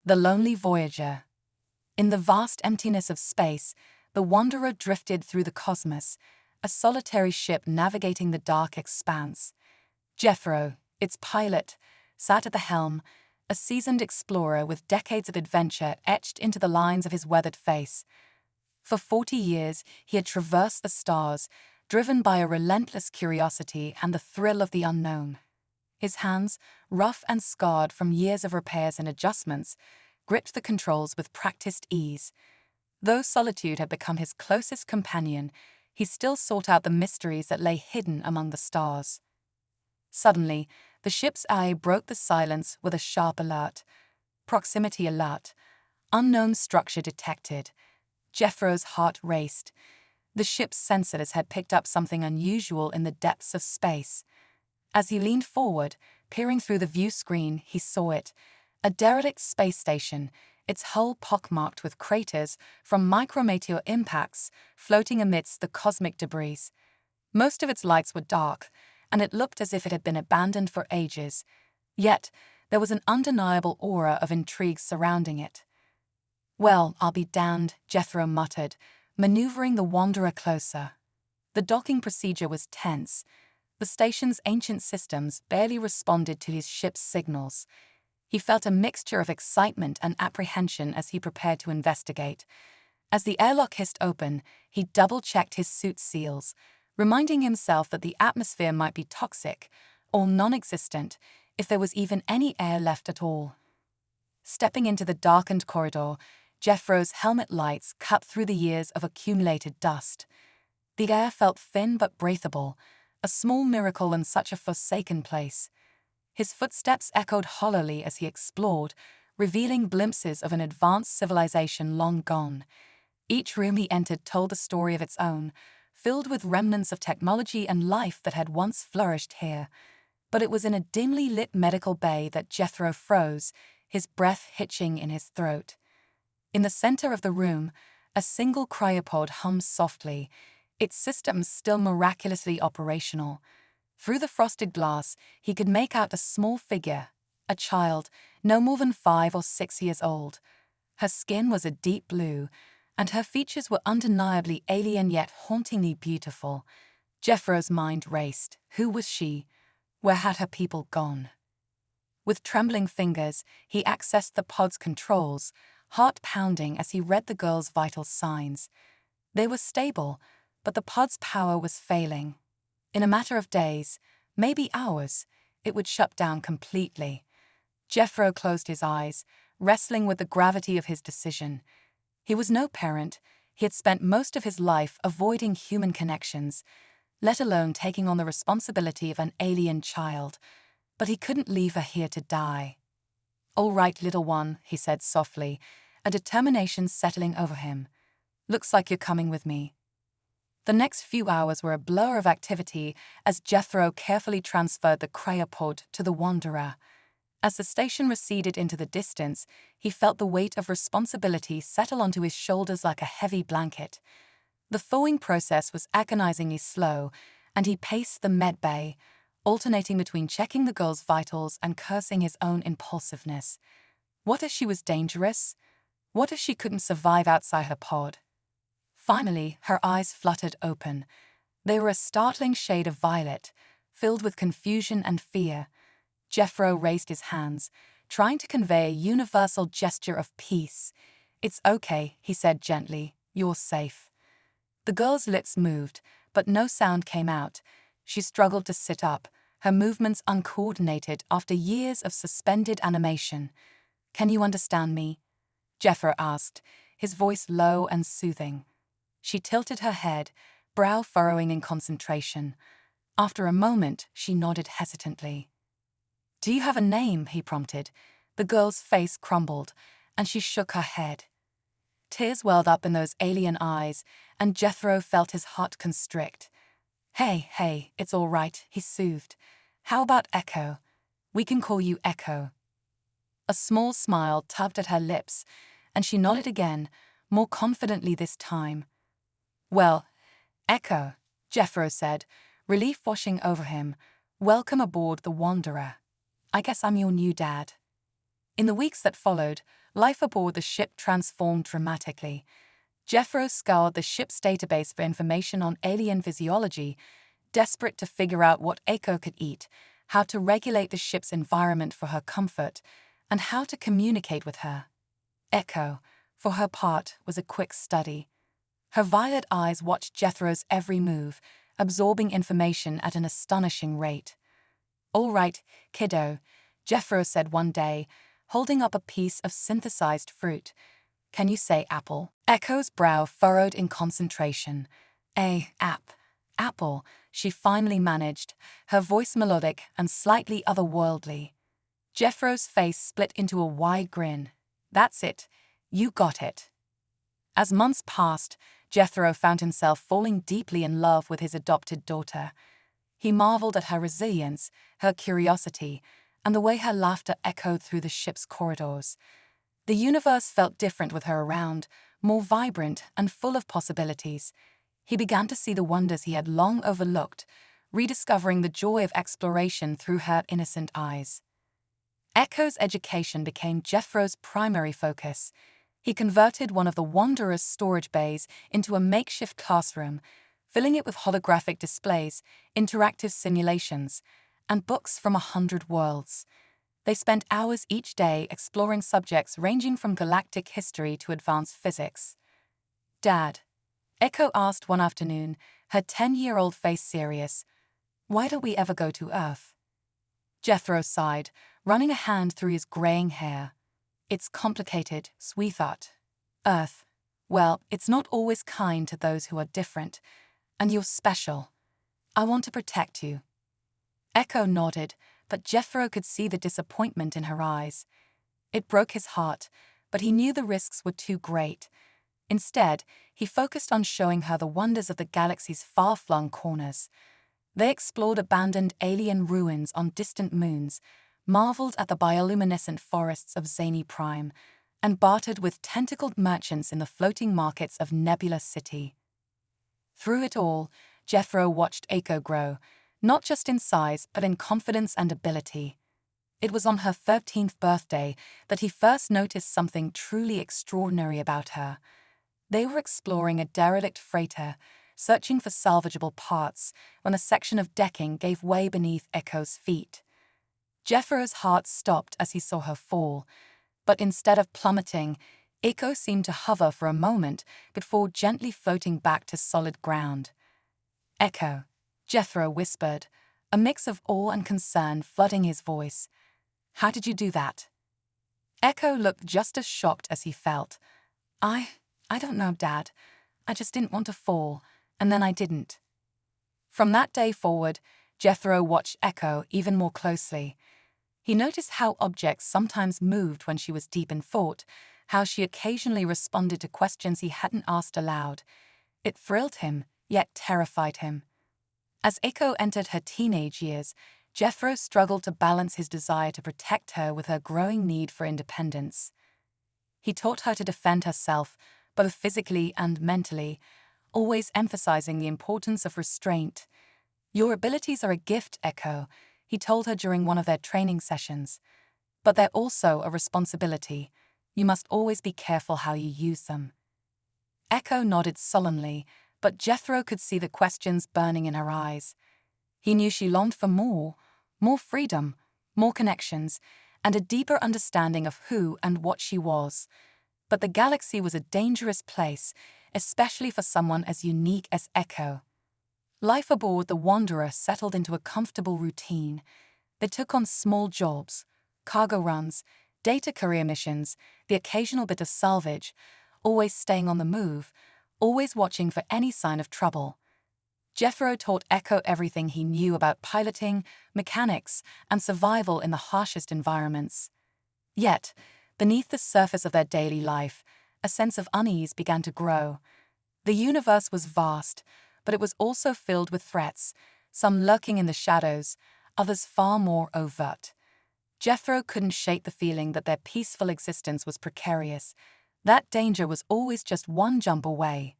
The lonely voyager. In the vast emptiness of space, the Wanderer drifted through the cosmos, a solitary ship navigating the dark expanse. Jethro, its pilot, sat at the helm, a seasoned explorer with decades of adventure etched into the lines of his weathered face. For 40 years, he had traversed the stars, driven by a relentless curiosity and the thrill of the unknown. His hands, rough and scarred from years of repairs and adjustments, gripped the controls with practiced ease. Though solitude had become his closest companion, he still sought out the mysteries that lay hidden among the stars. Suddenly, the ship's eye broke the silence with a sharp alert. Proximity alert. Unknown structure detected. Jethro's heart raced. The ship's sensors had picked up something unusual in the depths of space. As he leaned forward, peering through the view screen, he saw it. A derelict space station, its hull pockmarked with craters from micrometeor impacts floating amidst the cosmic debris. Most of its lights were dark, and it looked as if it had been abandoned for ages. Yet, there was an undeniable aura of intrigue surrounding it. "Well, I'll be damned," Jethro muttered, maneuvering the Wanderer closer. The docking procedure was tense. The station's ancient systems barely responded to his ship's signals. He felt a mixture of excitement and apprehension as he prepared to investigate. As the airlock hissed open, he double-checked his suit seals, reminding himself that the atmosphere might be toxic or non-existent if there was even any air left at all. Stepping into the darkened corridor, Jethro's helmet lights cut through the years of accumulated dust. The air felt thin but breathable, a small miracle in such a forsaken place. His footsteps echoed hollowly as he explored, revealing glimpses of an advanced civilization long gone. Each room he entered told a story of its own, filled with remnants of technology and life that had once flourished here. But it was in a dimly lit medical bay that Jethro froze, his breath hitching in his throat. In the center of the room, a single cryopod hummed softly, its systems still miraculously operational. Through the frosted glass, he could make out a small figure, a child, no more than 5 or 6 years old. Her skin was a deep blue, and her features were undeniably alien yet hauntingly beautiful. Jethro's mind raced. Who was she? Where had her people gone? With trembling fingers, he accessed the pod's controls, heart pounding as he read the girl's vital signs. They were stable, but the pod's power was failing. In a matter of days, maybe hours, it would shut down completely. Jethro closed his eyes, wrestling with the gravity of his decision. He was no parent. He had spent most of his life avoiding human connections, let alone taking on the responsibility of an alien child. But he couldn't leave her here to die. "All right, little one," he said softly, a determination settling over him. "Looks like you're coming with me." The next few hours were a blur of activity as Jethro carefully transferred the cryopod to the Wanderer. As the station receded into the distance, he felt the weight of responsibility settle onto his shoulders like a heavy blanket. The thawing process was agonizingly slow, and he paced the med bay, alternating between checking the girl's vitals and cursing his own impulsiveness. What if she was dangerous? What if she couldn't survive outside her pod? Finally, her eyes fluttered open. They were a startling shade of violet, filled with confusion and fear. Jethro raised his hands, trying to convey a universal gesture of peace. "It's okay," he said gently. "You're safe." The girl's lips moved, but no sound came out. She struggled to sit up, her movements uncoordinated after years of suspended animation. "Can you understand me?" Jethro asked, his voice low and soothing. She tilted her head, brow furrowing in concentration. After a moment, she nodded hesitantly. "Do you have a name?" he prompted. The girl's face crumbled, and she shook her head. Tears welled up in those alien eyes, and Jethro felt his heart constrict. Hey, it's all right," he soothed. "How about Echo? We can call you Echo." A small smile tugged at her lips, and she nodded again, more confidently this time. "Well, Echo," Jethro said, relief washing over him. "Welcome aboard the Wanderer. I guess I'm your new dad." In the weeks that followed, life aboard the ship transformed dramatically. Jethro scoured the ship's database for information on alien physiology, desperate to figure out what Echo could eat, how to regulate the ship's environment for her comfort, and how to communicate with her. Echo, for her part, was a quick study. Her violet eyes watched Jethro's every move, absorbing information at an astonishing rate. "All right, kiddo," Jethro said one day, holding up a piece of synthesized fruit. "Can you say apple?" Echo's brow furrowed in concentration. Apple, she finally managed, her voice melodic and slightly otherworldly. Jethro's face split into a wide grin. "That's it. You got it." As months passed, Jethro found himself falling deeply in love with his adopted daughter. He marveled at her resilience, her curiosity, and the way her laughter echoed through the ship's corridors. The universe felt different with her around, more vibrant and full of possibilities. He began to see the wonders he had long overlooked, rediscovering the joy of exploration through her innocent eyes. Echo's education became Jethro's primary focus. He converted one of the Wanderer's storage bays into a makeshift classroom, filling it with holographic displays, interactive simulations, and books from 100 worlds. They spent hours each day exploring subjects ranging from galactic history to advanced physics. "Dad," Echo asked one afternoon, her 10-year-old face serious, "why don't we ever go to Earth?" Jethro sighed, running a hand through his graying hair. "It's complicated, sweetheart. Earth, well, it's not always kind to those who are different, and you're special. I want to protect you." Echo nodded, but Jethro could see the disappointment in her eyes. It broke his heart, but he knew the risks were too great. Instead, he focused on showing her the wonders of the galaxy's far-flung corners. They explored abandoned alien ruins on distant moons, marveled at the bioluminescent forests of Zany Prime, and bartered with tentacled merchants in the floating markets of Nebula City. Through it all, Jethro watched Echo grow, not just in size but in confidence and ability. It was on her 13th birthday that he first noticed something truly extraordinary about her. They were exploring a derelict freighter, searching for salvageable parts, when a section of decking gave way beneath Echo's feet. Jethro's heart stopped as he saw her fall, but instead of plummeting, Echo seemed to hover for a moment before gently floating back to solid ground. "Echo," Jethro whispered, a mix of awe and concern flooding his voice. "How did you do that?" Echo looked just as shocked as he felt. I don't know, Dad. I just didn't want to fall, and then I didn't." From that day forward, Jethro watched Echo even more closely. He noticed how objects sometimes moved when she was deep in thought, how she occasionally responded to questions he hadn't asked aloud. It thrilled him, yet terrified him. As Echo entered her teenage years, Jethro struggled to balance his desire to protect her with her growing need for independence. He taught her to defend herself, both physically and mentally, always emphasizing the importance of restraint. "Your abilities are a gift, Echo," he told her during one of their training sessions. "But they're also a responsibility. You must always be careful how you use them." Echo nodded solemnly, but Jethro could see the questions burning in her eyes. He knew she longed for more freedom, more connections, and a deeper understanding of who and what she was. But the galaxy was a dangerous place, especially for someone as unique as Echo. Life aboard the Wanderer settled into a comfortable routine. They took on small jobs, cargo runs, data courier missions, the occasional bit of salvage, always staying on the move, always watching for any sign of trouble. Jethro taught Echo everything he knew about piloting, mechanics, and survival in the harshest environments. Yet, beneath the surface of their daily life, a sense of unease began to grow. The universe was vast, but it was also filled with threats, some lurking in the shadows, others far more overt. Jethro couldn't shake the feeling that their peaceful existence was precarious. That danger was always just one jump away.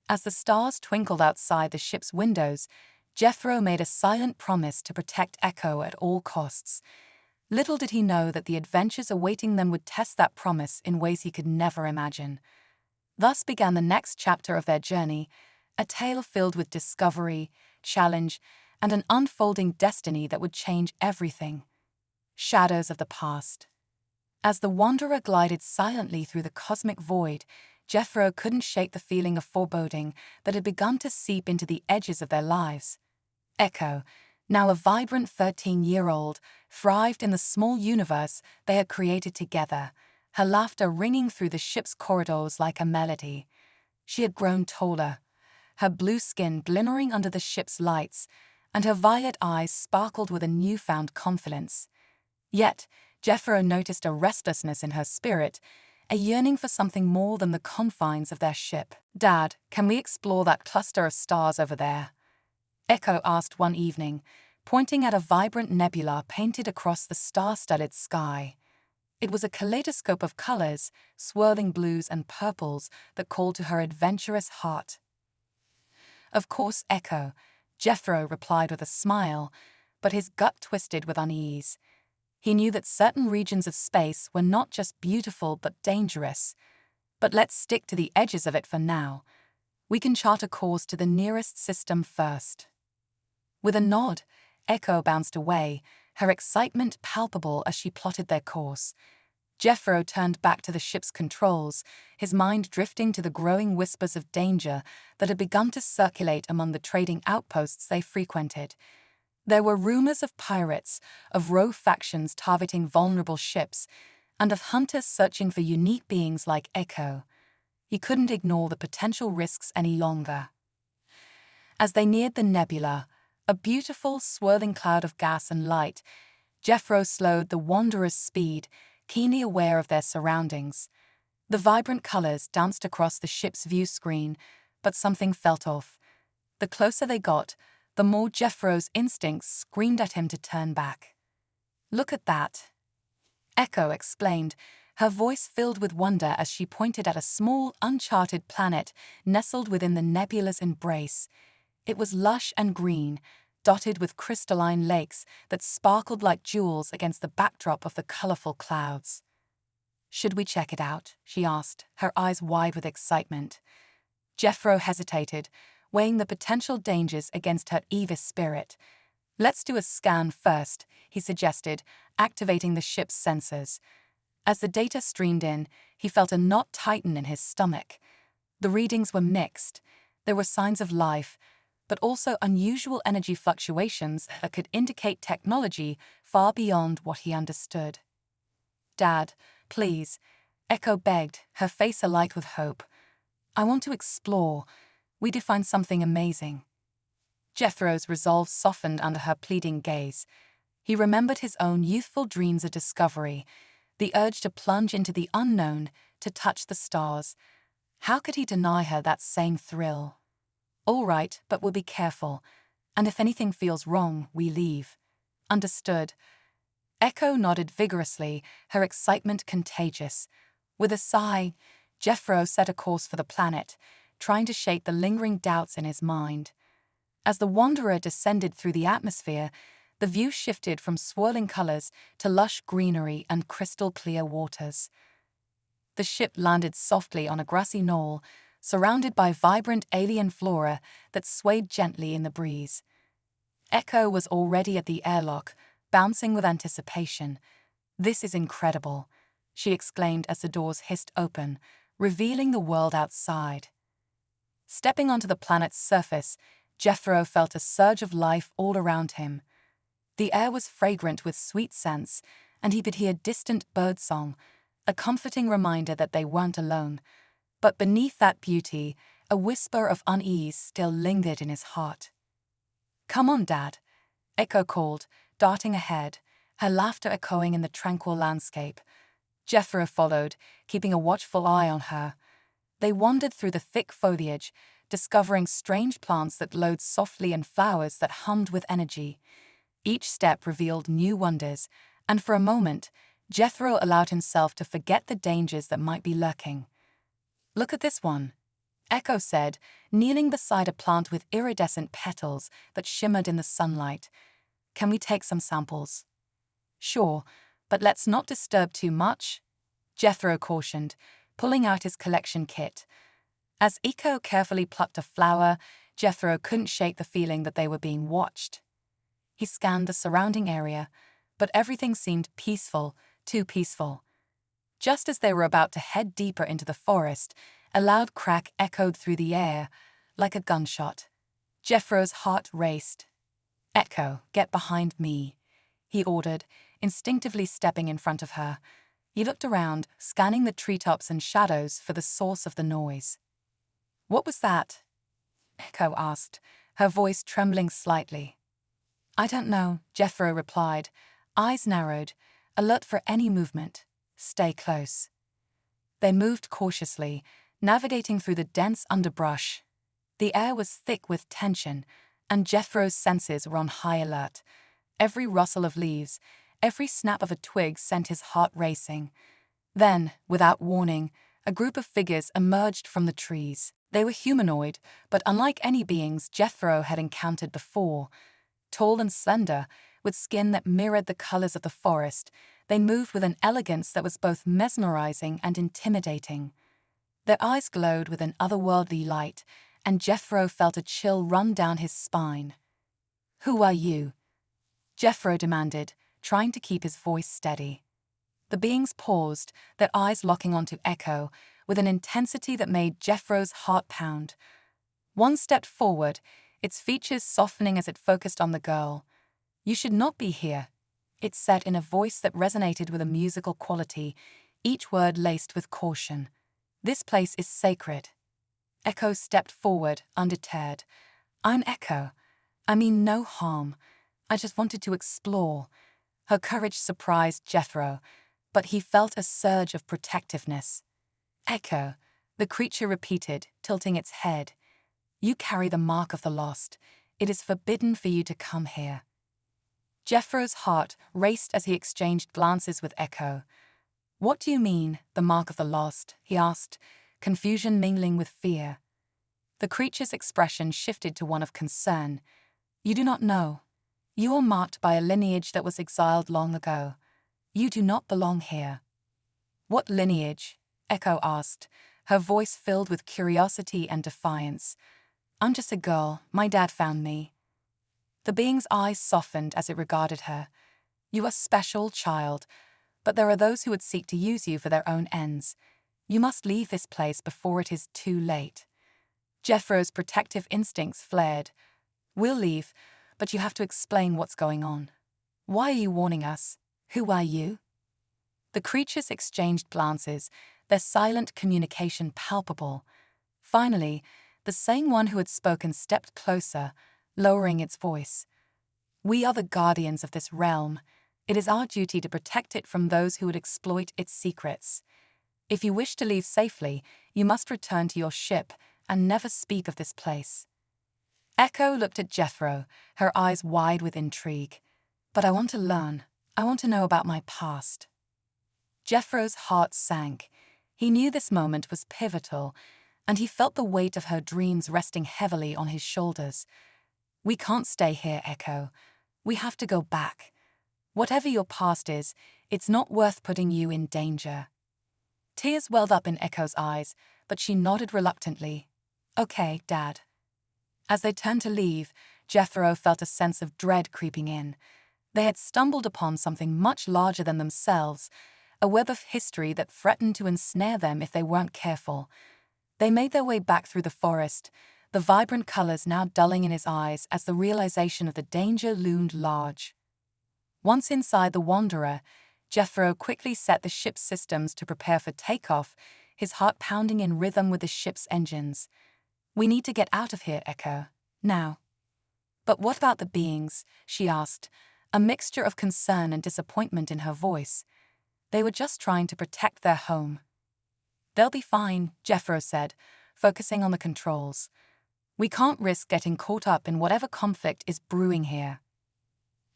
As the stars twinkled outside the ship's windows, Jethro made a silent promise to protect Echo at all costs. Little did he know that the adventures awaiting them would test that promise in ways he could never imagine. Thus began the next chapter of their journey, a tale filled with discovery, challenge, and an unfolding destiny that would change everything. Shadows of the past. As the wanderer glided silently through the cosmic void, Jethro couldn't shake the feeling of foreboding that had begun to seep into the edges of their lives. Echo, now a vibrant 13-year-old, thrived in the small universe they had created together, her laughter ringing through the ship's corridors like a melody. She had grown taller, her blue skin glimmering under the ship's lights, and her violet eyes sparkled with a newfound confidence. Yet, Jethro noticed a restlessness in her spirit, a yearning for something more than the confines of their ship. "Dad, can we explore that cluster of stars over there?" Echo asked one evening, pointing at a vibrant nebula painted across the star-studded sky. It was a kaleidoscope of colors, swirling blues and purples that called to her adventurous heart. "Of course, Echo," Jethro replied with a smile, but his gut twisted with unease. He knew that certain regions of space were not just beautiful but dangerous. But let's stick to the edges of it for now. We can chart a course to the nearest system first. With a nod, Echo bounced away, her excitement palpable as she plotted their course. Jethro turned back to the ship's controls, his mind drifting to the growing whispers of danger that had begun to circulate among the trading outposts they frequented. There were rumors of pirates, of rogue factions targeting vulnerable ships, and of hunters searching for unique beings like Echo. He couldn't ignore the potential risks any longer. As they neared the nebula, a beautiful, swirling cloud of gas and light, Jethro slowed the wanderer's speed, keenly aware of their surroundings. The vibrant colors danced across the ship's view screen, but something felt off. The closer they got, the more Jethro's instincts screamed at him to turn back. "Look at that," Echo explained, her voice filled with wonder as she pointed at a small, uncharted planet nestled within the nebula's embrace. It was lush and green, dotted with crystalline lakes that sparkled like jewels against the backdrop of the colorful clouds. "Should we check it out?" she asked, her eyes wide with excitement. Jethro hesitated, weighing the potential dangers against her eager spirit. "Let's do a scan first," he suggested, activating the ship's sensors. As the data streamed in, he felt a knot tighten in his stomach. The readings were mixed. There were signs of life, but also unusual energy fluctuations that could indicate technology far beyond what he understood. "Dad, please," Echo begged, her face alight with hope. "I want to explore. We did find something amazing." Jethro's resolve softened under her pleading gaze. He remembered his own youthful dreams of discovery, the urge to plunge into the unknown, to touch the stars. How could he deny her that same thrill? "All right, but we'll be careful. And if anything feels wrong, we leave." "Understood." Echo nodded vigorously, her excitement contagious. With a sigh, Jethro set a course for the planet, trying to shake the lingering doubts in his mind. As the wanderer descended through the atmosphere, the view shifted from swirling colors to lush greenery and crystal-clear waters. The ship landed softly on a grassy knoll, surrounded by vibrant alien flora that swayed gently in the breeze. Echo was already at the airlock, bouncing with anticipation. "This is incredible," she exclaimed as the doors hissed open, revealing the world outside. Stepping onto the planet's surface, Jethro felt a surge of life all around him. The air was fragrant with sweet scents, and he could hear distant birdsong, a comforting reminder that they weren't alone. But beneath that beauty, a whisper of unease still lingered in his heart. "Come on, Dad," Echo called, darting ahead, her laughter echoing in the tranquil landscape. Jethro followed, keeping a watchful eye on her. They wandered through the thick foliage, discovering strange plants that glowed softly and flowers that hummed with energy. Each step revealed new wonders, and for a moment, Jethro allowed himself to forget the dangers that might be lurking. "Look at this one," Echo said, kneeling beside a plant with iridescent petals that shimmered in the sunlight. "Can we take some samples?" Sure, but let's not disturb too much, Jethro cautioned, pulling out his collection kit. As Echo carefully plucked a flower, Jethro couldn't shake the feeling that they were being watched. He scanned the surrounding area, but everything seemed peaceful, too peaceful. Just as they were about to head deeper into the forest, a loud crack echoed through the air, like a gunshot. Jethro's heart raced. "Echo, get behind me," he ordered, instinctively stepping in front of her. He looked around, scanning the treetops and shadows for the source of the noise. "What was that?" Echo asked, her voice trembling slightly. "I don't know," Jethro replied, eyes narrowed, alert for any movement. "Stay close." They moved cautiously, navigating through the dense underbrush. The air was thick with tension, and Jethro's senses were on high alert. Every rustle of leaves, every snap of a twig sent his heart racing. Then, without warning, a group of figures emerged from the trees. They were humanoid, but unlike any beings Jethro had encountered before. Tall and slender, with skin that mirrored the colors of the forest, they moved with an elegance that was both mesmerizing and intimidating. Their eyes glowed with an otherworldly light, and Jethro felt a chill run down his spine. "Who are you?" Jethro demanded, trying to keep his voice steady. The beings paused, their eyes locking onto Echo, with an intensity that made Jethro's heart pound. One stepped forward, its features softening as it focused on the girl. "You should not be here," it said in a voice that resonated with a musical quality, each word laced with caution. "This place is sacred." Echo stepped forward, undeterred. "I'm Echo. I mean no harm. I just wanted to explore." Her courage surprised Jethro, but he felt a surge of protectiveness. "Echo," the creature repeated, tilting its head. "You carry the mark of the lost. It is forbidden for you to come here." Jethro's heart raced as he exchanged glances with Echo. "What do you mean, the mark of the lost?" he asked, confusion mingling with fear. The creature's expression shifted to one of concern. "You do not know. You are marked by a lineage that was exiled long ago. You do not belong here." "What lineage?" Echo asked, her voice filled with curiosity and defiance. "I'm just a girl. My dad found me." The being's eyes softened as it regarded her. "You are special, child, but there are those who would seek to use you for their own ends. You must leave this place before it is too late." Jethro's protective instincts flared. "We'll leave, but you have to explain what's going on. Why are you warning us? Who are you?" The creatures exchanged glances, their silent communication palpable. Finally, the same one who had spoken stepped closer, lowering its voice. "We are the guardians of this realm. It is our duty to protect it from those who would exploit its secrets. If you wish to leave safely, you must return to your ship and never speak of this place." Echo looked at Jethro, her eyes wide with intrigue. "But I want to learn. I want to know about my past." Jethro's heart sank. He knew this moment was pivotal, and he felt the weight of her dreams resting heavily on his shoulders. "We can't stay here, Echo. We have to go back. Whatever your past is, it's not worth putting you in danger." Tears welled up in Echo's eyes, but she nodded reluctantly. "Okay, Dad." As they turned to leave, Jethro felt a sense of dread creeping in. They had stumbled upon something much larger than themselves, a web of history that threatened to ensnare them if they weren't careful. They made their way back through the forest, the vibrant colors now dulling in his eyes as the realization of the danger loomed large. Once inside the Wanderer, Jethro quickly set the ship's systems to prepare for takeoff, his heart pounding in rhythm with the ship's engines. "We need to get out of here, Echo. Now." "But what about the beings?" she asked, a mixture of concern and disappointment in her voice. "They were just trying to protect their home." "They'll be fine," Jethro said, focusing on the controls. "We can't risk getting caught up in whatever conflict is brewing here."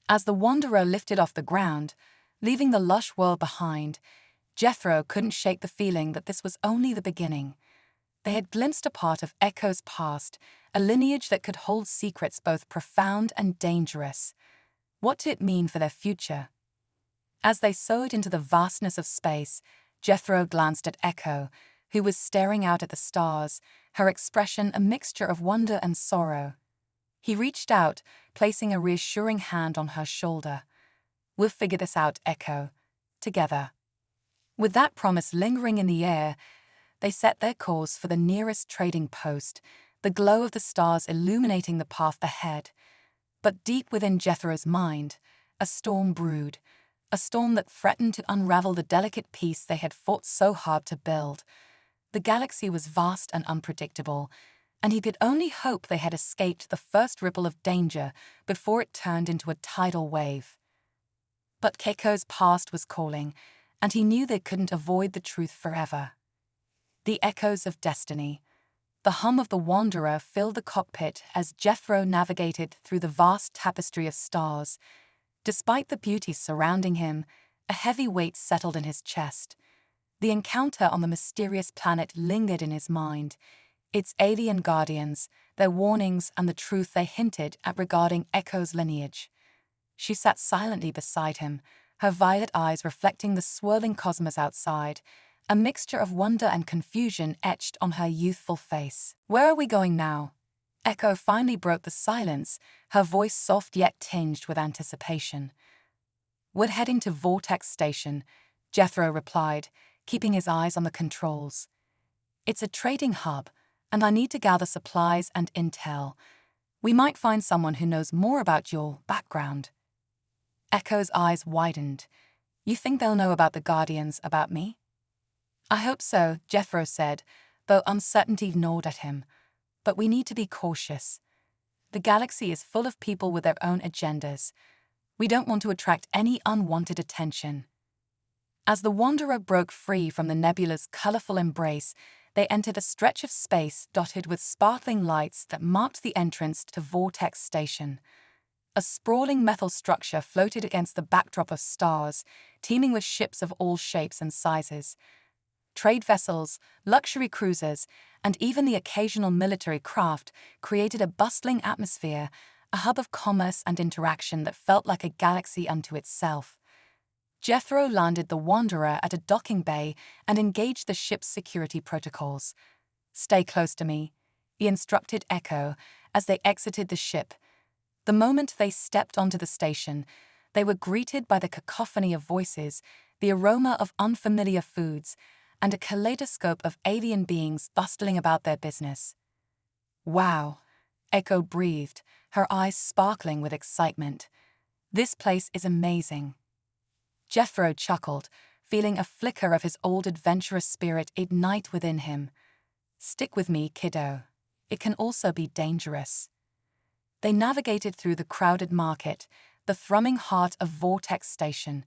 As the Wanderer lifted off the ground, leaving the lush world behind, Jethro couldn't shake the feeling that this was only the beginning. They had glimpsed a part of Echo's past, a lineage that could hold secrets both profound and dangerous. What did it mean for their future? As they soared into the vastness of space, Jethro glanced at Echo, who was staring out at the stars, her expression a mixture of wonder and sorrow. He reached out, placing a reassuring hand on her shoulder. "We'll figure this out, Echo. Together." With that promise lingering in the air, they set their course for the nearest trading post, the glow of the stars illuminating the path ahead. But deep within Jethro's mind, a storm brewed, a storm that threatened to unravel the delicate peace they had fought so hard to build. The galaxy was vast and unpredictable, and he could only hope they had escaped the first ripple of danger before it turned into a tidal wave. But Keiko's past was calling, and he knew they couldn't avoid the truth forever. The echoes of destiny. The hum of the Wanderer filled the cockpit as Jethro navigated through the vast tapestry of stars. Despite the beauty surrounding him, a heavy weight settled in his chest. The encounter on the mysterious planet lingered in his mind, its alien guardians, their warnings, and the truth they hinted at regarding Echo's lineage. She sat silently beside him, her violet eyes reflecting the swirling cosmos outside, a mixture of wonder and confusion etched on her youthful face. "Where are we going now?" Echo finally broke the silence, her voice soft yet tinged with anticipation. "We're heading to Vortex Station," Jethro replied, keeping his eyes on the controls. "It's a trading hub, and I need to gather supplies and intel. We might find someone who knows more about your background." Echo's eyes widened. "You think they'll know about the Guardians, about me?" "I hope so," Jethro said, though uncertainty gnawed at him. "But we need to be cautious. The galaxy is full of people with their own agendas. We don't want to attract any unwanted attention." As the Wanderer broke free from the nebula's colorful embrace, they entered a stretch of space dotted with sparkling lights that marked the entrance to Vortex Station. A sprawling metal structure floated against the backdrop of stars, teeming with ships of all shapes and sizes. Trade vessels, luxury cruisers, and even the occasional military craft created a bustling atmosphere, a hub of commerce and interaction that felt like a galaxy unto itself. Jethro landed the Wanderer at a docking bay and engaged the ship's security protocols. "Stay close to me," he instructed Echo as they exited the ship. The moment they stepped onto the station, they were greeted by the cacophony of voices, the aroma of unfamiliar foods, and a kaleidoscope of alien beings bustling about their business. "Wow," Echo breathed, her eyes sparkling with excitement. "This place is amazing." Jethro chuckled, feeling a flicker of his old adventurous spirit ignite within him. "Stick with me, kiddo. It can also be dangerous." They navigated through the crowded market, the thrumming heart of Vortex Station.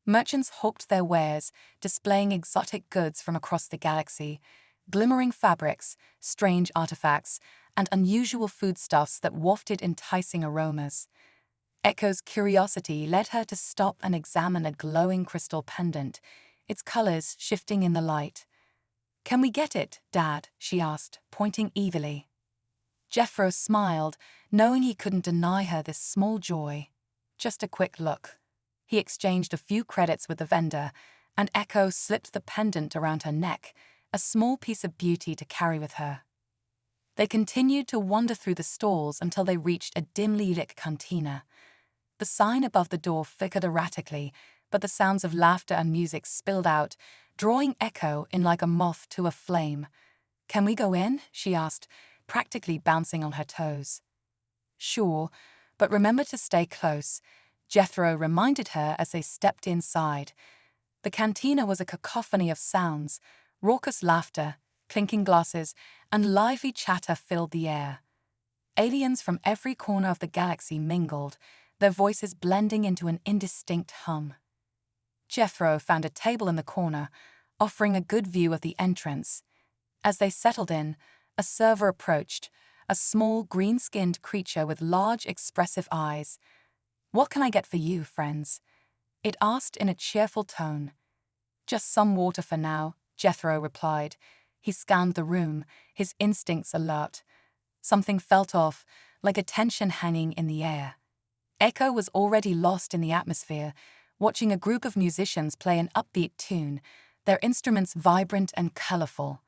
Merchants hawked their wares, displaying exotic goods from across the galaxy, glimmering fabrics, strange artifacts, and unusual foodstuffs that wafted enticing aromas. Echo's curiosity led her to stop and examine a glowing crystal pendant, its colors shifting in the light. "Can we get it, Dad?" she asked, pointing eagerly. Jethro smiled, knowing he couldn't deny her this small joy. "Just a quick look." He exchanged a few credits with the vendor, and Echo slipped the pendant around her neck, a small piece of beauty to carry with her. They continued to wander through the stalls until they reached a dimly lit cantina. The sign above the door flickered erratically, but the sounds of laughter and music spilled out, drawing Echo in like a moth to a flame. "Can we go in?" she asked, practically bouncing on her toes. "Sure, but remember to stay close," Jethro reminded her as they stepped inside. The cantina was a cacophony of sounds, raucous laughter, clinking glasses, and lively chatter filled the air. Aliens from every corner of the galaxy mingled, their voices blending into an indistinct hum. Jethro found a table in the corner, offering a good view of the entrance. As they settled in, a server approached, a small, green-skinned creature with large, expressive eyes. "What can I get for you, friends?" it asked in a cheerful tone. "Just some water for now," Jethro replied. He scanned the room, his instincts alert. Something felt off, like a tension hanging in the air. Echo was already lost in the atmosphere, watching a group of musicians play an upbeat tune, their instruments vibrant and colorful.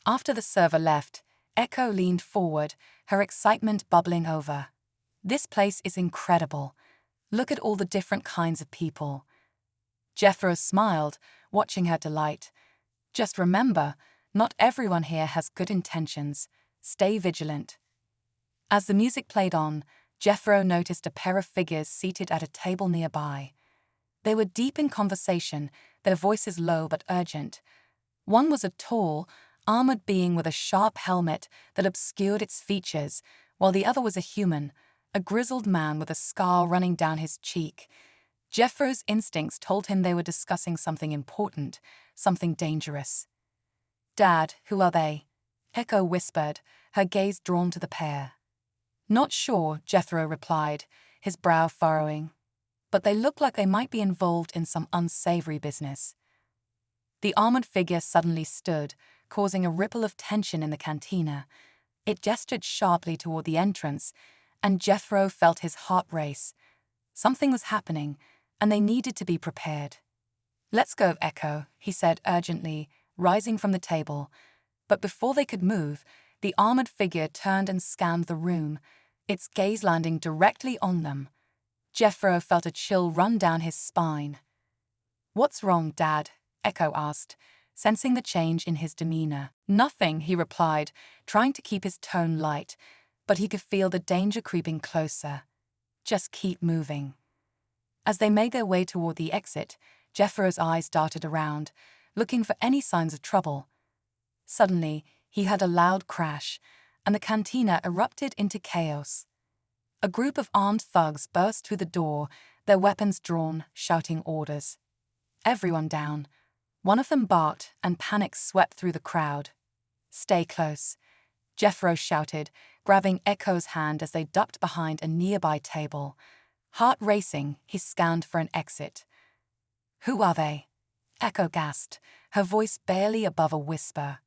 After the server left, Echo leaned forward, her excitement bubbling over. "This place is incredible. Look at all the different kinds of people." Jethro smiled, watching her delight. "Just remember, not everyone here has good intentions. Stay vigilant." As the music played on, Jethro noticed a pair of figures seated at a table nearby. They were deep in conversation, their voices low but urgent. One was a tall, armored being with a sharp helmet that obscured its features, while the other was a human, a grizzled man with a scar running down his cheek. Jethro's instincts told him they were discussing something important, something dangerous. "Dad, who are they?" Echo whispered, her gaze drawn to the pair. "Not sure," Jethro replied, his brow furrowing. "But they look like they might be involved in some unsavory business." The armored figure suddenly stood, causing a ripple of tension in the cantina. It gestured sharply toward the entrance, and Jethro felt his heart race. Something was happening, and they needed to be prepared. "Let's go, Echo," he said urgently, rising from the table. But before they could move, the armored figure turned and scanned the room, its gaze landing directly on them. Jethro felt a chill run down his spine. "What's wrong, Dad?" Echo asked, sensing the change in his demeanor. "Nothing," he replied, trying to keep his tone light, but he could feel the danger creeping closer. "Just keep moving." As they made their way toward the exit, Jethro's eyes darted around, looking for any signs of trouble. Suddenly, he heard a loud crash, and the cantina erupted into chaos. A group of armed thugs burst through the door, their weapons drawn, shouting orders. "Everyone down." One of them barked, and panic swept through the crowd. "Stay close," Jethro shouted, grabbing Echo's hand as they ducked behind a nearby table. Heart racing, he scanned for an exit. "Who are they?" Echo gasped, her voice barely above a whisper.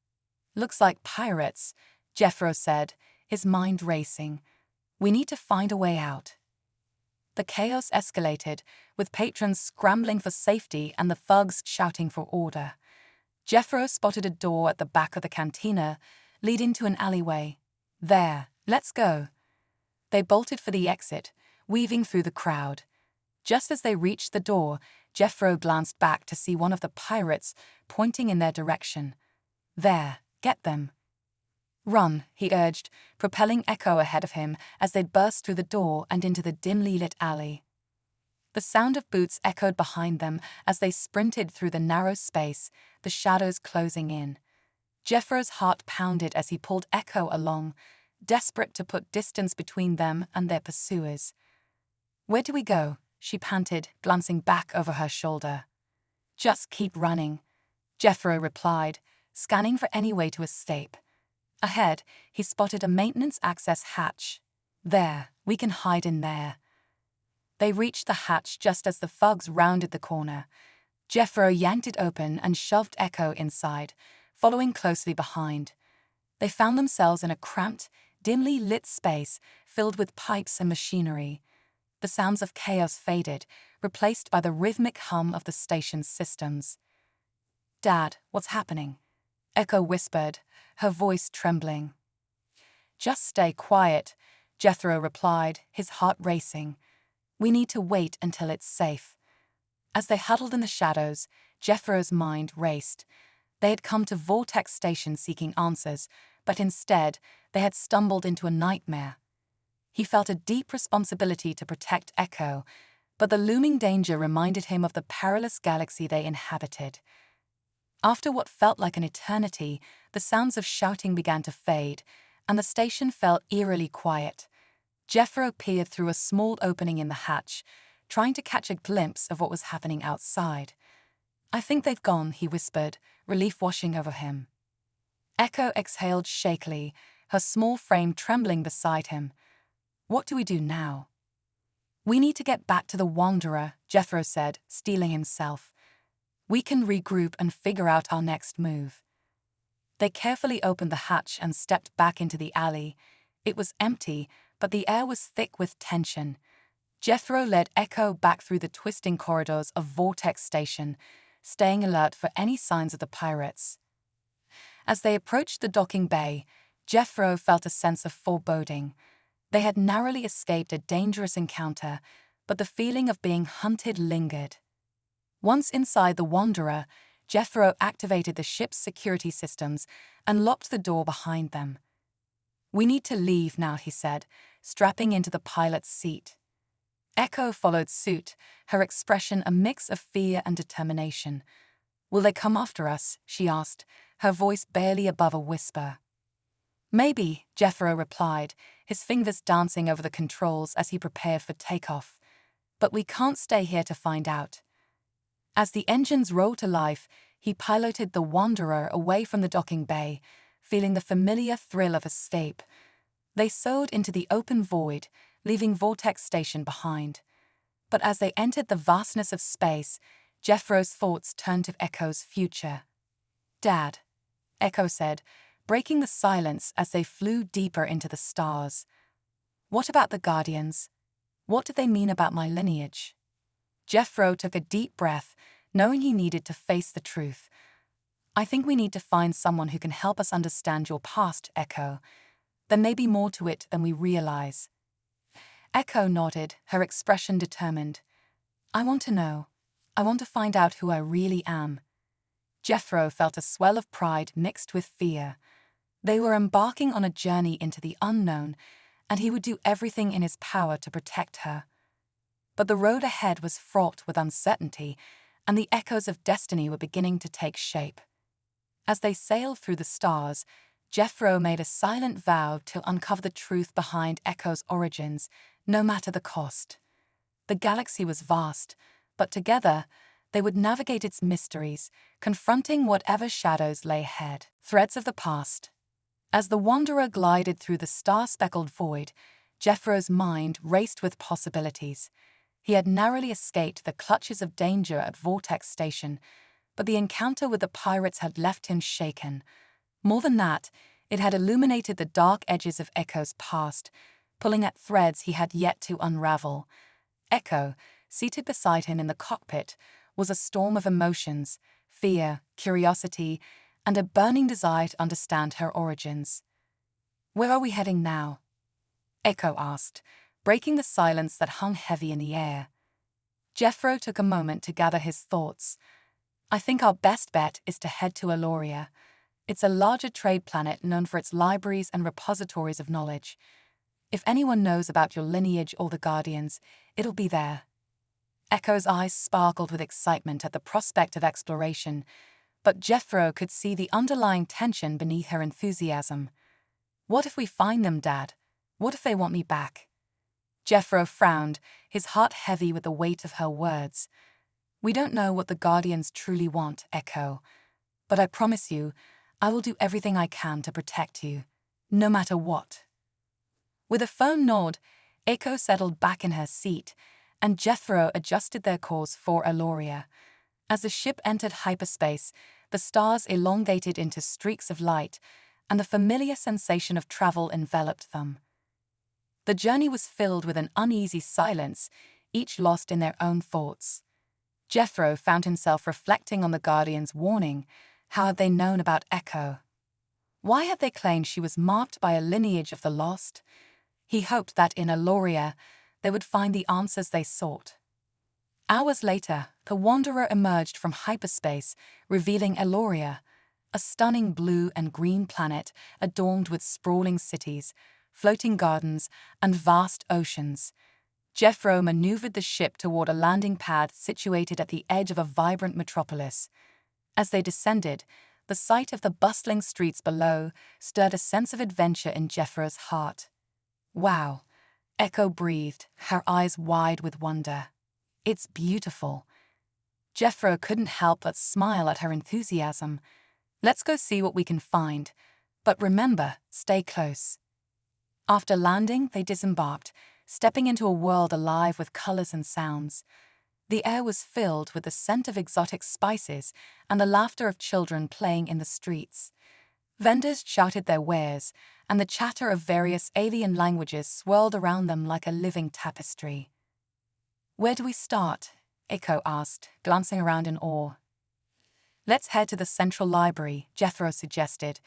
"Looks like pirates," Jethro said, his mind racing. "We need to find a way out." The chaos escalated, with patrons scrambling for safety and the thugs shouting for order. Jethro spotted a door at the back of the cantina, leading to an alleyway. "There, let's go." They bolted for the exit, weaving through the crowd. Just as they reached the door, Jethro glanced back to see one of the pirates pointing in their direction. "There, get them." "Run," he urged, propelling Echo ahead of him as they burst through the door and into the dimly lit alley. The sound of boots echoed behind them as they sprinted through the narrow space, the shadows closing in. Jethro's heart pounded as he pulled Echo along, desperate to put distance between them and their pursuers. "Where do we go?" she panted, glancing back over her shoulder. "Just keep running," Jethro replied, scanning for any way to escape. Ahead, he spotted a maintenance access hatch. "There, we can hide in there." They reached the hatch just as the thugs rounded the corner. Jethro yanked it open and shoved Echo inside, following closely behind. They found themselves in a cramped, dimly lit space filled with pipes and machinery. The sounds of chaos faded, replaced by the rhythmic hum of the station's systems. "Dad, what's happening?" Echo whispered, her voice trembling. "Just stay quiet," Jethro replied, his heart racing. "We need to wait until it's safe." As they huddled in the shadows, Jethro's mind raced. They had come to Vortex Station seeking answers, but instead, they had stumbled into a nightmare. He felt a deep responsibility to protect Echo, but the looming danger reminded him of the perilous galaxy they inhabited. After what felt like an eternity, the sounds of shouting began to fade, and the station felt eerily quiet. Jethro peered through a small opening in the hatch, trying to catch a glimpse of what was happening outside. "I think they've gone," he whispered, relief washing over him. Echo exhaled shakily, her small frame trembling beside him. "What do we do now?" "We need to get back to the Wanderer," Jethro said, steeling himself. "We can regroup and figure out our next move." They carefully opened the hatch and stepped back into the alley. It was empty, but the air was thick with tension. Jethro led Echo back through the twisting corridors of Vortex Station, staying alert for any signs of the pirates. As they approached the docking bay, Jethro felt a sense of foreboding. They had narrowly escaped a dangerous encounter, but the feeling of being hunted lingered. Once inside the Wanderer, Jethro activated the ship's security systems and locked the door behind them. "We need to leave now," he said, strapping into the pilot's seat. Echo followed suit, her expression a mix of fear and determination. "Will they come after us?" she asked, her voice barely above a whisper. "Maybe," Jethro replied, his fingers dancing over the controls as he prepared for takeoff. "But we can't stay here to find out." As the engines rolled to life, he piloted the Wanderer away from the docking bay, feeling the familiar thrill of escape. They soared into the open void, leaving Vortex Station behind. But as they entered the vastness of space, Jethro's thoughts turned to Echo's future. "Dad," Echo said, breaking the silence as they flew deeper into the stars. "What about the Guardians? What do they mean about my lineage?" Jethro took a deep breath, knowing he needed to face the truth. "I think we need to find someone who can help us understand your past, Echo. There may be more to it than we realize." Echo nodded, her expression determined. "I want to know. I want to find out who I really am." Jethro felt a swell of pride mixed with fear. They were embarking on a journey into the unknown, and he would do everything in his power to protect her. But the road ahead was fraught with uncertainty, and the echoes of destiny were beginning to take shape. As they sailed through the stars, Jethro made a silent vow to uncover the truth behind Echo's origins, no matter the cost. The galaxy was vast, but together, they would navigate its mysteries, confronting whatever shadows lay ahead. Threads of the past. As the Wanderer glided through the star-speckled void, Jethro's mind raced with possibilities. He had narrowly escaped the clutches of danger at Vortex Station, but the encounter with the pirates had left him shaken. More than that, it had illuminated the dark edges of Echo's past, pulling at threads he had yet to unravel. Echo, seated beside him in the cockpit, was a storm of emotions, fear, curiosity, and a burning desire to understand her origins. "Where are we heading now?" Echo asked, breaking the silence that hung heavy in the air. Jethro took a moment to gather his thoughts. "I think our best bet is to head to Eloria. It's a larger trade planet known for its libraries and repositories of knowledge. If anyone knows about your lineage or the Guardians, it'll be there." Echo's eyes sparkled with excitement at the prospect of exploration, but Jethro could see the underlying tension beneath her enthusiasm. "What if we find them, Dad? What if they want me back?" Jethro frowned, his heart heavy with the weight of her words. "We don't know what the Guardians truly want, Echo. But I promise you, I will do everything I can to protect you, no matter what." With a firm nod, Echo settled back in her seat, and Jethro adjusted their course for Eloria. As the ship entered hyperspace, the stars elongated into streaks of light, and the familiar sensation of travel enveloped them. The journey was filled with an uneasy silence, each lost in their own thoughts. Jethro found himself reflecting on the Guardian's warning. How had they known about Echo? Why had they claimed she was marked by a lineage of the lost? He hoped that in Eloria, they would find the answers they sought. Hours later, the Wanderer emerged from hyperspace, revealing Eloria, a stunning blue and green planet adorned with sprawling cities, floating gardens, and vast oceans. Jethro maneuvered the ship toward a landing pad situated at the edge of a vibrant metropolis. As they descended, the sight of the bustling streets below stirred a sense of adventure in Jethro's heart. "Wow," Echo breathed, her eyes wide with wonder. "It's beautiful." Jethro couldn't help but smile at her enthusiasm. "Let's go see what we can find. But remember, stay close." After landing, they disembarked, stepping into a world alive with colors and sounds. The air was filled with the scent of exotic spices and the laughter of children playing in the streets. Vendors shouted their wares, and the chatter of various alien languages swirled around them like a living tapestry. Where do we start? Echo asked, glancing around in awe. Let's head to the Central Library, Jethro suggested.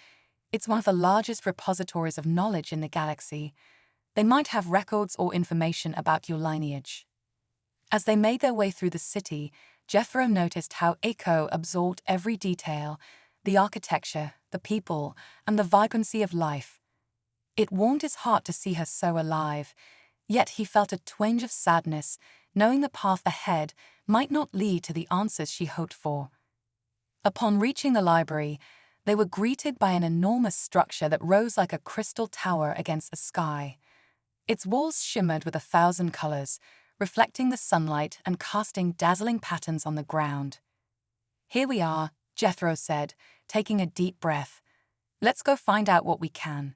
It's one of the largest repositories of knowledge in the galaxy. They might have records or information about your lineage. As they made their way through the city, Jethro noticed how Echo absorbed every detail, the architecture, the people, and the vibrancy of life. It warmed his heart to see her so alive, yet he felt a twinge of sadness, knowing the path ahead might not lead to the answers she hoped for. Upon reaching the library, they were greeted by an enormous structure that rose like a crystal tower against the sky. Its walls shimmered with 1,000 colors, reflecting the sunlight and casting dazzling patterns on the ground. Here we are, Jethro said, taking a deep breath. Let's go find out what we can.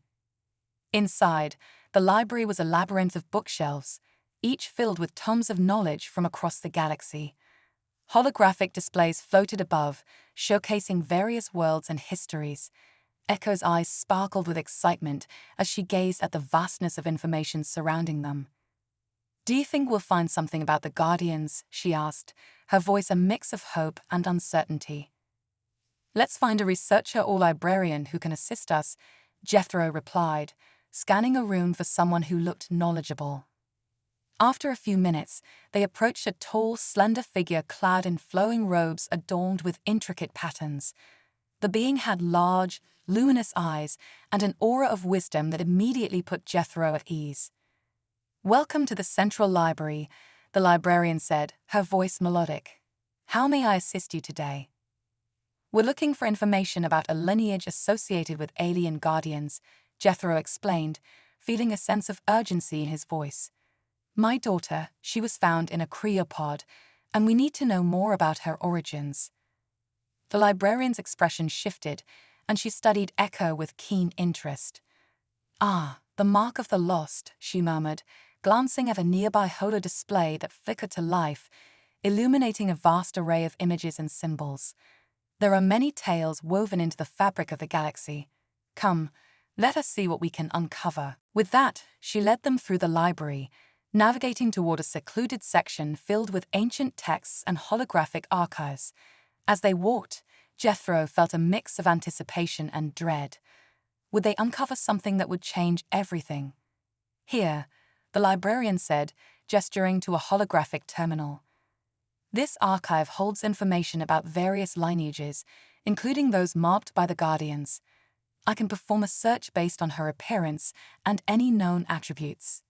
Inside, the library was a labyrinth of bookshelves, each filled with tomes of knowledge from across the galaxy. Holographic displays floated above, showcasing various worlds and histories. Echo's eyes sparkled with excitement as she gazed at the vastness of information surrounding them. Do you think we'll find something about the Guardians? She asked, her voice a mix of hope and uncertainty. Let's find a researcher or librarian who can assist us, Jethro replied, scanning a room for someone who looked knowledgeable. After a few minutes, they approached a tall, slender figure clad in flowing robes adorned with intricate patterns. The being had large, luminous eyes and an aura of wisdom that immediately put Jethro at ease. Welcome to the Central Library, the librarian said, her voice melodic. How may I assist you today? We're looking for information about a lineage associated with alien guardians, Jethro explained, feeling a sense of urgency in his voice. My daughter, she was found in a cryopod, and we need to know more about her origins. The librarian's expression shifted, and she studied Echo with keen interest. Ah, the mark of the lost, she murmured, glancing at a nearby holo display that flickered to life, illuminating a vast array of images and symbols. There are many tales woven into the fabric of the galaxy. Come, let us see what we can uncover. With that, she led them through the library, navigating toward a secluded section filled with ancient texts and holographic archives. As they walked, Jethro felt a mix of anticipation and dread. Would they uncover something that would change everything? Here, the librarian said, gesturing to a holographic terminal. This archive holds information about various lineages, including those marked by the Guardians. I can perform a search based on her appearance and any known attributes.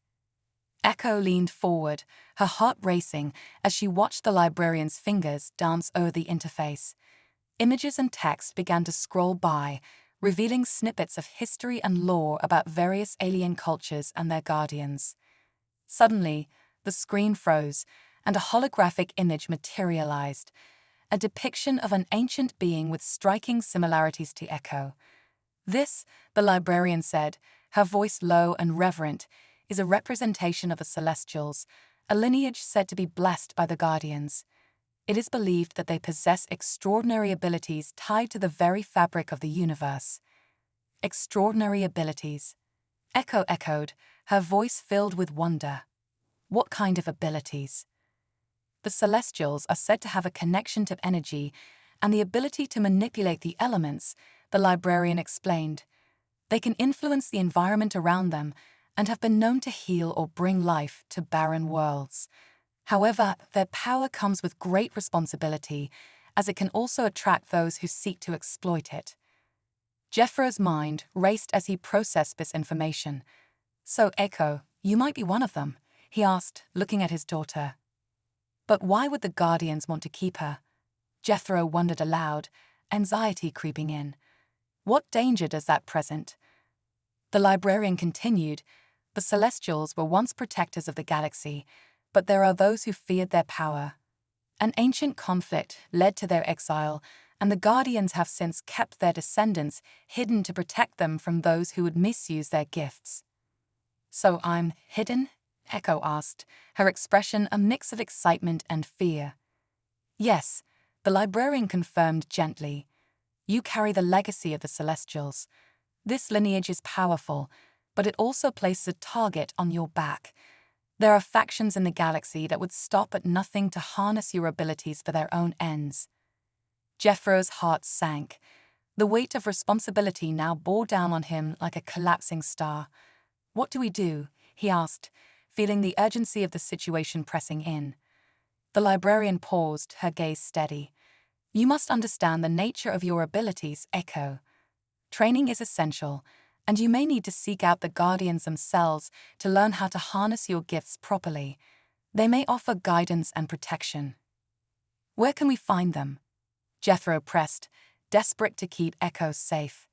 Echo leaned forward, her heart racing as she watched the librarian's fingers dance over the interface. Images and text began to scroll by, revealing snippets of history and lore about various alien cultures and their guardians. Suddenly, the screen froze, and a holographic image materialized, a depiction of an ancient being with striking similarities to Echo. This, the librarian said, her voice low and reverent, is a representation of the Celestials, a lineage said to be blessed by the Guardians. It is believed that they possess extraordinary abilities tied to the very fabric of the universe. Extraordinary abilities. Echo echoed, her voice filled with wonder. What kind of abilities? The Celestials are said to have a connection to energy and the ability to manipulate the elements, the librarian explained. They can influence the environment around them and have been known to heal or bring life to barren worlds. However, their power comes with great responsibility, as it can also attract those who seek to exploit it. Jethro's mind raced as he processed this information. So, Echo, you might be one of them, he asked, looking at his daughter. But why would the Guardians want to keep her? Jethro wondered aloud, anxiety creeping in. What danger does that present? The librarian continued. The Celestials were once protectors of the galaxy, but there are those who feared their power. An ancient conflict led to their exile, and the Guardians have since kept their descendants hidden to protect them from those who would misuse their gifts. So I'm hidden? Echo asked, her expression a mix of excitement and fear. Yes, the librarian confirmed gently. You carry the legacy of the Celestials. This lineage is powerful, but it also places a target on your back. There are factions in the galaxy that would stop at nothing to harness your abilities for their own ends. Jeffro's heart sank. The weight of responsibility now bore down on him like a collapsing star. "What do we do?" he asked, feeling the urgency of the situation pressing in. The librarian paused, her gaze steady. "You must understand the nature of your abilities, Echo. Training is essential, and you may need to seek out the Guardians themselves to learn how to harness your gifts properly. They may offer guidance and protection." "Where can we find them?" Jeffro pressed, desperate to keep Echo safe.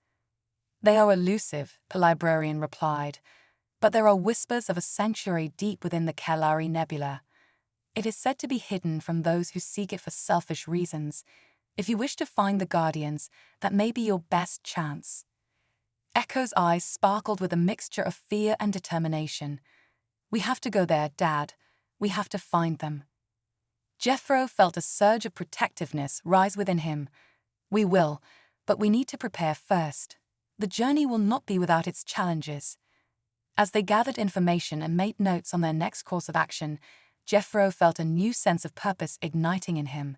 "They are elusive," the librarian replied, "but there are whispers of a sanctuary deep within the Kalari Nebula. It is said to be hidden from those who seek it for selfish reasons. If you wish to find the Guardians, that may be your best chance." Echo's eyes sparkled with a mixture of fear and determination. "We have to go there, Dad. We have to find them." Jeffro felt a surge of protectiveness rise within him. "We will, but we need to prepare first. The journey will not be without its challenges." As they gathered information and made notes on their next course of action, Jeffro felt a new sense of purpose igniting in him.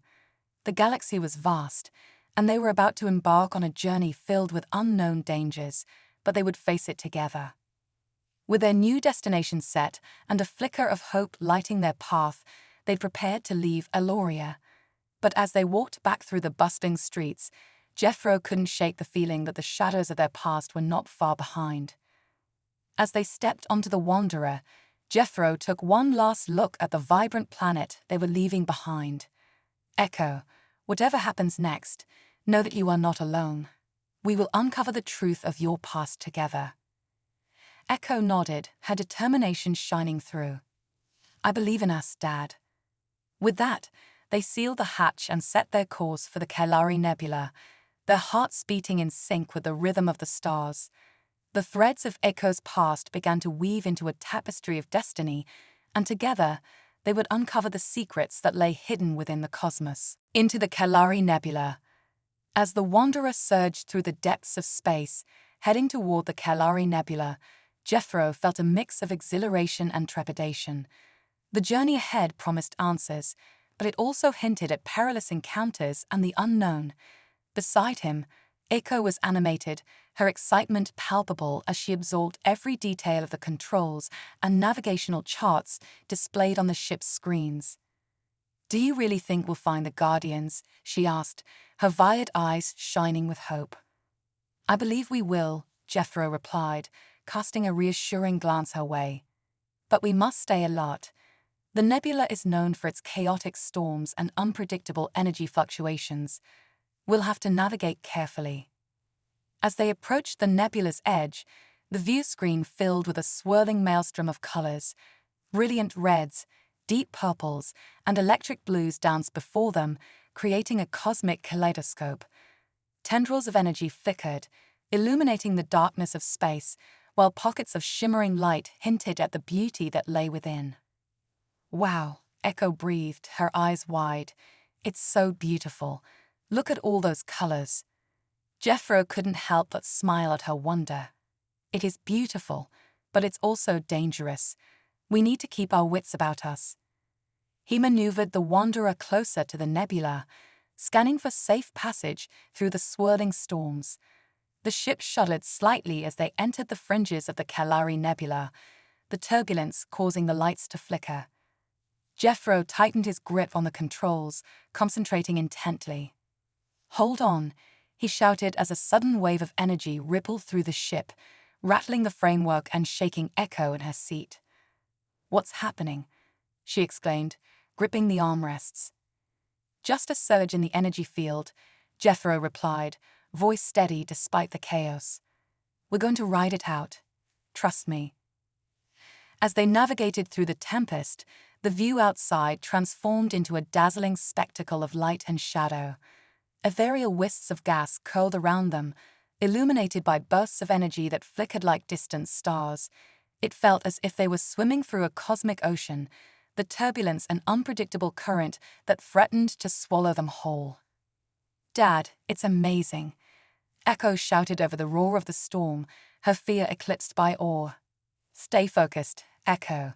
The galaxy was vast, and they were about to embark on a journey filled with unknown dangers, but they would face it together. With their new destination set and a flicker of hope lighting their path, they prepared to leave Eloria. But as they walked back through the bustling streets, Jeffro couldn't shake the feeling that the shadows of their past were not far behind. As they stepped onto the Wanderer, Jeffro took one last look at the vibrant planet they were leaving behind. "Echo, whatever happens next, know that you are not alone. We will uncover the truth of your past together." Echo nodded, her determination shining through. "I believe in us, Dad." With that, they sealed the hatch and set their course for the Kalari Nebula, their hearts beating in sync with the rhythm of the stars. The threads of Echo's past began to weave into a tapestry of destiny, and together they would uncover the secrets that lay hidden within the cosmos. Into the Kalari Nebula. As the Wanderer surged through the depths of space, heading toward the Kalari Nebula, Jeffro felt a mix of exhilaration and trepidation. The journey ahead promised answers, but it also hinted at perilous encounters and the unknown. Beside him, Echo was animated, her excitement palpable as she absorbed every detail of the controls and navigational charts displayed on the ship's screens. "Do you really think we'll find the Guardians?" she asked, her violet eyes shining with hope. "I believe we will," Jeffro replied, casting a reassuring glance her way. "But we must stay alert. The nebula is known for its chaotic storms and unpredictable energy fluctuations. We'll have to navigate carefully." As they approached the nebula's edge, the view screen filled with a swirling maelstrom of colors. Brilliant reds, deep purples, and electric blues danced before them, creating a cosmic kaleidoscope. Tendrils of energy flickered, illuminating the darkness of space, while pockets of shimmering light hinted at the beauty that lay within. "Wow," Echo breathed, her eyes wide. "It's so beautiful. Look at all those colors." Jeffro couldn't help but smile at her wonder. "It is beautiful, but it's also dangerous. We need to keep our wits about us." He maneuvered the Wanderer closer to the nebula, scanning for safe passage through the swirling storms. The ship shuddered slightly as they entered the fringes of the Kalari Nebula, the turbulence causing the lights to flicker. Jeffro tightened his grip on the controls, concentrating intently. "Hold on," he shouted as a sudden wave of energy rippled through the ship, rattling the framework and shaking Echo in her seat. "What's happening?" she exclaimed, gripping the armrests. "Just a surge in the energy field," Jeffro replied, voice steady despite the chaos. "We're going to ride it out. Trust me." As they navigated through the tempest, the view outside transformed into a dazzling spectacle of light and shadow. Ethereal wisps of gas curled around them, illuminated by bursts of energy that flickered like distant stars. It felt as if they were swimming through a cosmic ocean, the turbulence and unpredictable current that threatened to swallow them whole. "Dad, it's amazing," Echo shouted over the roar of the storm, her fear eclipsed by awe. "Stay focused, Echo.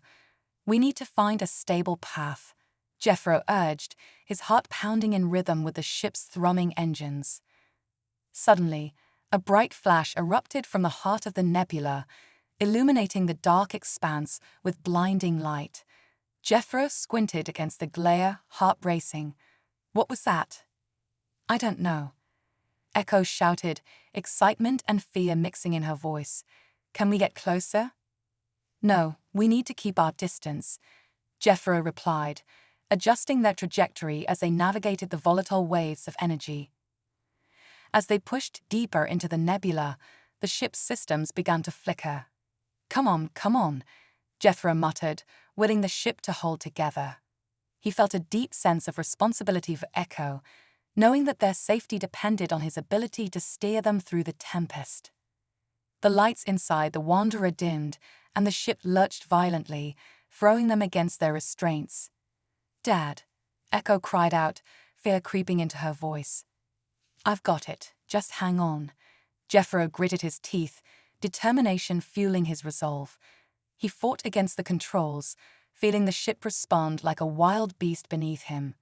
We need to find a stable path, Jeffro urged, his heart pounding in rhythm with the ship's thrumming engines. Suddenly, a bright flash erupted from the heart of the nebula, illuminating the dark expanse with blinding light. Jeffro squinted against the glare, heart racing. What was that? I don't know. Echo shouted, excitement and fear mixing in her voice. Can we get closer? No, we need to keep our distance, Jeffro replied, adjusting their trajectory as they navigated the volatile waves of energy. As they pushed deeper into the nebula, the ship's systems began to flicker. Come on, Jeffro muttered, willing the ship to hold together. He felt a deep sense of responsibility for Echo, knowing that their safety depended on his ability to steer them through the tempest. The lights inside the Wanderer dimmed, and the ship lurched violently, throwing them against their restraints. Dad, Echo cried out, fear creeping into her voice. I've got it, just hang on. Jeffro gritted his teeth, determination fueling his resolve. He fought against the controls, feeling the ship respond like a wild beast beneath him.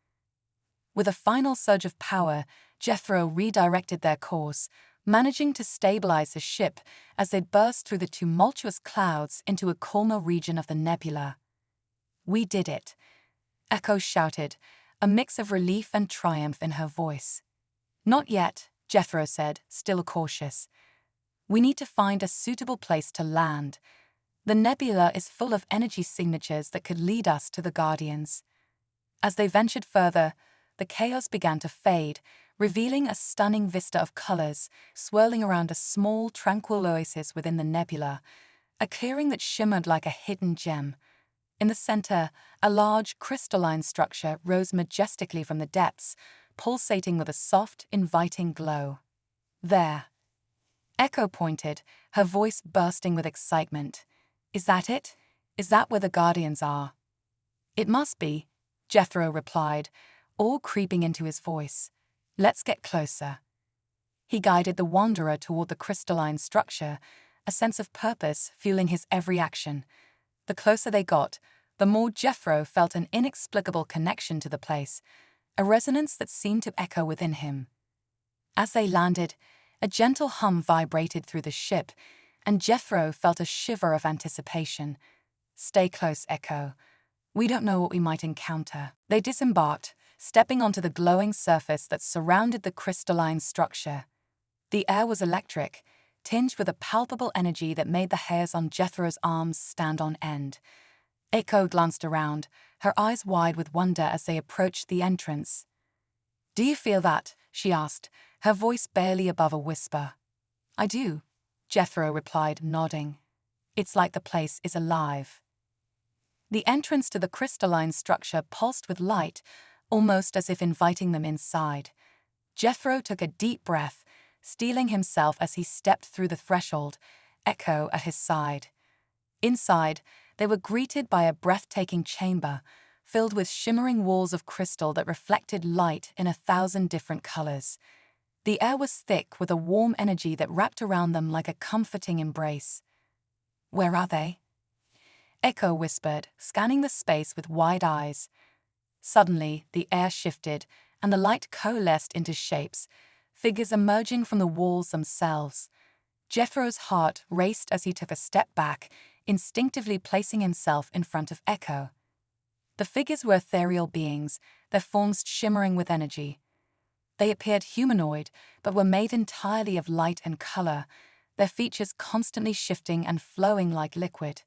With a final surge of power, Jeffro redirected their course, managing to stabilize the ship as they burst through the tumultuous clouds into a calmer region of the nebula. We did it, Echo shouted, a mix of relief and triumph in her voice. Not yet, Jeffro said, still cautious. We need to find a suitable place to land. The nebula is full of energy signatures that could lead us to the Guardians. As they ventured further, the chaos began to fade, revealing a stunning vista of colors swirling around a small, tranquil oasis within the nebula, a clearing that shimmered like a hidden gem. In the center, a large, crystalline structure rose majestically from the depths, pulsating with a soft, inviting glow. There. Echo pointed, her voice bursting with excitement. Is that it? Is that where the Guardians are? It must be, Jethro replied, awe creeping into his voice. Let's get closer. He guided the Wanderer toward the crystalline structure, a sense of purpose fueling his every action. The closer they got, the more Jethro felt an inexplicable connection to the place, a resonance that seemed to echo within him. As they landed, a gentle hum vibrated through the ship, and Jethro felt a shiver of anticipation. Stay close, Echo. We don't know what we might encounter. They disembarked, stepping onto the glowing surface that surrounded the crystalline structure. The air was electric, tinged with a palpable energy that made the hairs on Jethro's arms stand on end. Echo glanced around, her eyes wide with wonder as they approached the entrance. Do you feel that? She asked, her voice barely above a whisper. I do, Jethro replied, nodding. It's like the place is alive. The entrance to the crystalline structure pulsed with light, almost as if inviting them inside. Jethro took a deep breath, steeling himself as he stepped through the threshold, Echo at his side. Inside, they were greeted by a breathtaking chamber, filled with shimmering walls of crystal that reflected light in 1,000 different colors. The air was thick with a warm energy that wrapped around them like a comforting embrace. Where are they? Echo whispered, scanning the space with wide eyes. Suddenly, the air shifted, and the light coalesced into shapes, figures emerging from the walls themselves. Jethro's heart raced as he took a step back, instinctively placing himself in front of Echo. The figures were ethereal beings, their forms shimmering with energy. They appeared humanoid, but were made entirely of light and color, their features constantly shifting and flowing like liquid.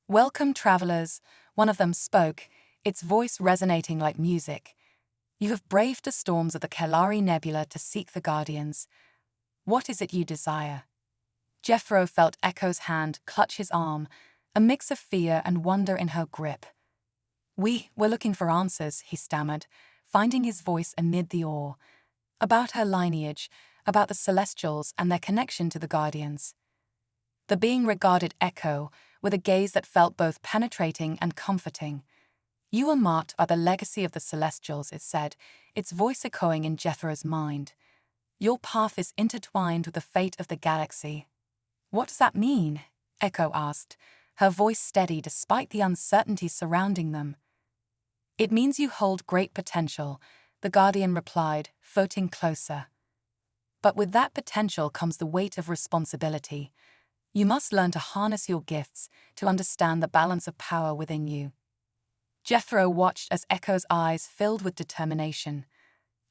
Welcome, travelers, one of them spoke, its voice resonating like music. You have braved the storms of the Kalari Nebula to seek the Guardians. What is it you desire? Jethro felt Echo's hand clutch his arm, a mix of fear and wonder in her grip. We're looking for answers, he stammered, finding his voice amid the awe. About her lineage, about the Celestials and their connection to the Guardians. The being regarded Echo with a gaze that felt both penetrating and comforting. You are marked by the legacy of the Celestials, it said, its voice echoing in Jethro's mind. Your path is intertwined with the fate of the galaxy. What does that mean? Echo asked, her voice steady despite the uncertainty surrounding them. "It means you hold great potential," the Guardian replied, floating closer. "But with that potential comes the weight of responsibility. You must learn to harness your gifts, to understand the balance of power within you." Jethro watched as Echo's eyes filled with determination.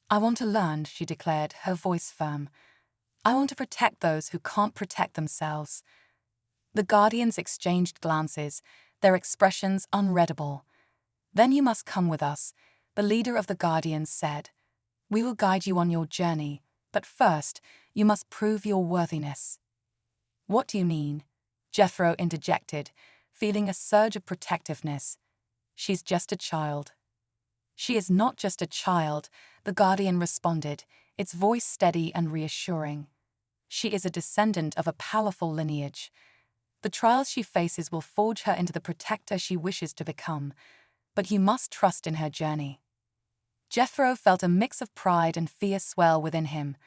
"I want to learn," she declared, her voice firm. "I want to protect those who can't protect themselves." The Guardians exchanged glances, their expressions unreadable. "Then you must come with us," the leader of the Guardians said. "We will guide you on your journey, but first, you must prove your worthiness." "What do you mean?" Jethro interjected, feeling a surge of protectiveness. "She's just a child." "She is not just a child," the Guardian responded, its voice steady and reassuring. "She is a descendant of a powerful lineage. The trials she faces will forge her into the protector she wishes to become, but you must trust in her journey." Jethro felt a mix of pride and fear swell within him.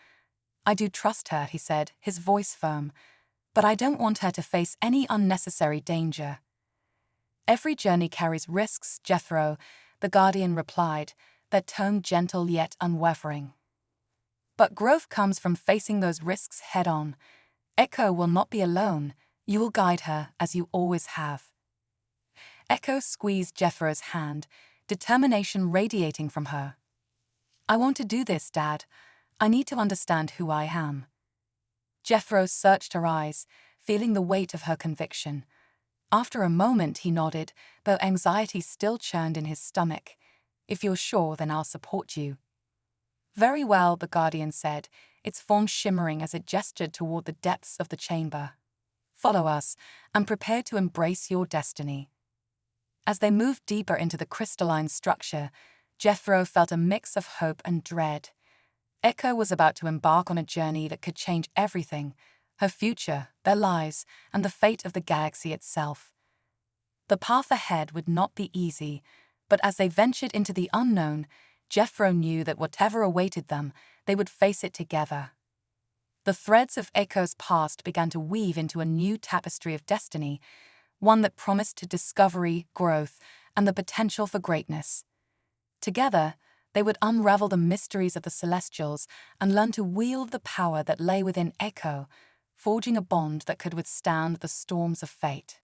"I do trust her," he said, his voice firm, "but I don't want her to face any unnecessary danger." "Every journey carries risks, Jethro," the Guardian replied, their tone gentle yet unwavering. "But growth comes from facing those risks head-on. Echo will not be alone. You will guide her, as you always have." Echo squeezed Jethro's hand, determination radiating from her. "I want to do this, Dad. I need to understand who I am." Jethro searched her eyes, feeling the weight of her conviction. After a moment he nodded, though anxiety still churned in his stomach. "If you're sure, then I'll support you." "Very well," the Guardian said, its form shimmering as it gestured toward the depths of the chamber. "Follow us, and prepare to embrace your destiny." As they moved deeper into the crystalline structure, Jethro felt a mix of hope and dread. Echo was about to embark on a journey that could change everything: her future, their lives, and the fate of the galaxy itself. The path ahead would not be easy, but as they ventured into the unknown, Jethro knew that whatever awaited them, they would face it together. The threads of Echo's past began to weave into a new tapestry of destiny, one that promised discovery, growth, and the potential for greatness. Together, they would unravel the mysteries of the Celestials and learn to wield the power that lay within Echo, forging a bond that could withstand the storms of fate.